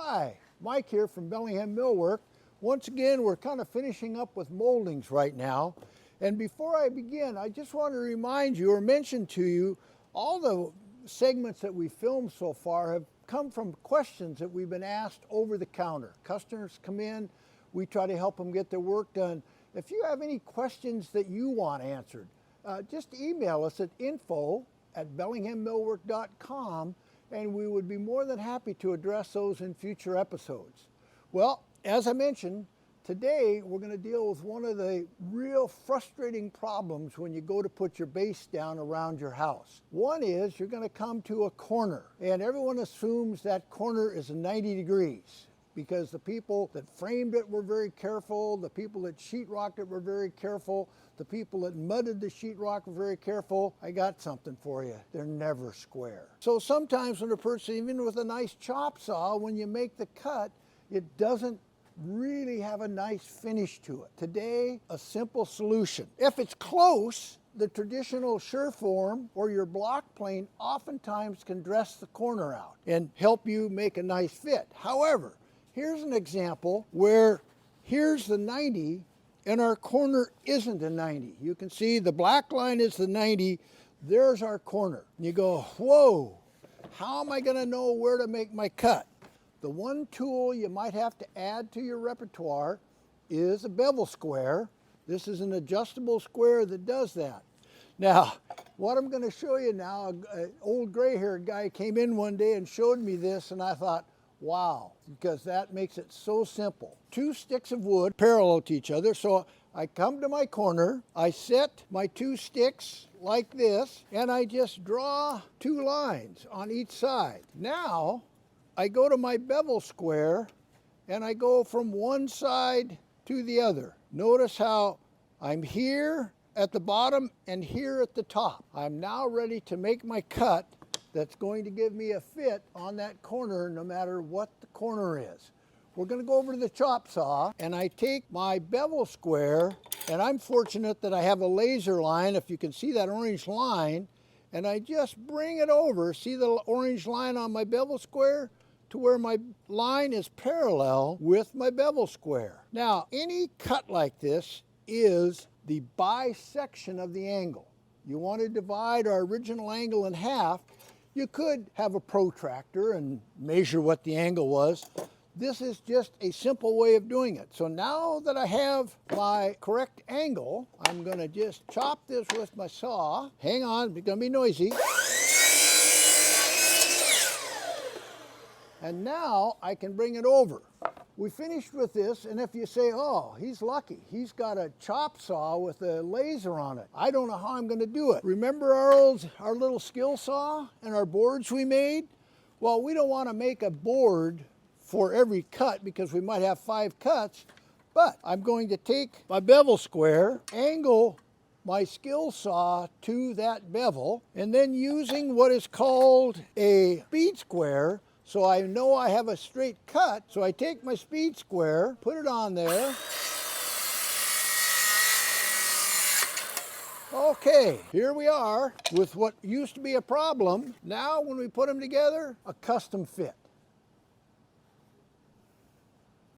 Hi, Mike here from Bellingham Millwork. Once again, we're kind of finishing up with moldings right now. And before I begin, I just want to remind you or mention to you all the segments that we filmed so far have come from questions that we've been asked over the counter. Customers come in, we try to help them get their work done. If you have any questions that you want answered, just email us at info@bellinghammillwork.com and we would be more than happy to address those in future episodes. Well, as I mentioned, today we're going to deal with one of the real frustrating problems when you go to put your base down around your house. One is you're going to come to a corner and everyone assumes that corner is 90 degrees because the people that framed it were very careful, the people that sheetrocked it were very careful, the people that mudded the sheetrock were very careful. I got something for you. They're never square. So sometimes when a person, even with a nice chop saw, when you make the cut, it doesn't really have a nice finish to it. Today, a simple solution. If it's close, the traditional Sureform or your block plane oftentimes can dress the corner out and help you make a nice fit. However, here's an example where here's the 90 and our corner isn't a 90. You can see the black line is the 90, there's our corner. You go, whoa, how am I gonna know where to make my cut? The one tool you might have to add to your repertoire is a bevel square. This is an adjustable square that does that. Now, what I'm gonna show you now, an old gray-haired guy came in one day and showed me this and I thought, wow, because that makes it so simple. 2 sticks of wood parallel to each other. So I come to my corner, I set my 2 sticks like this, and I just draw 2 lines on each side. Now, I go to my bevel square and I go from one side to the other. Notice how I'm here at the bottom and here at the top. I'm now ready to make my cut that's going to give me a fit on that corner no matter what the corner is. We're going to go over to the chop saw and I take my bevel square, and I'm fortunate that I have a laser line, if you can see that orange line, and I just bring it over, see the orange line on my bevel square, to where my line is parallel with my bevel square. Now, any cut like this is the bisection of the angle. You want to divide our original angle in half. You could have a protractor and measure what the angle was. This is just a simple way of doing it. So now that I have my correct angle, I'm going to just chop this with my saw. Hang on, it's going to be noisy. And now I can bring it over. We finished with this, and if you say, oh, he's lucky, he's got a chop saw with a laser on it. I don't know how I'm gonna do it. Remember our little skill saw and our boards we made? Well, we don't wanna make a board for every cut because we might have 5 cuts, but I'm going to take my bevel square, angle my skill saw to that bevel, and then using what is called a speed square, so I know I have a straight cut. So I take my speed square, put it on there. Okay, here we are with what used to be a problem. Now when we put them together, a custom fit.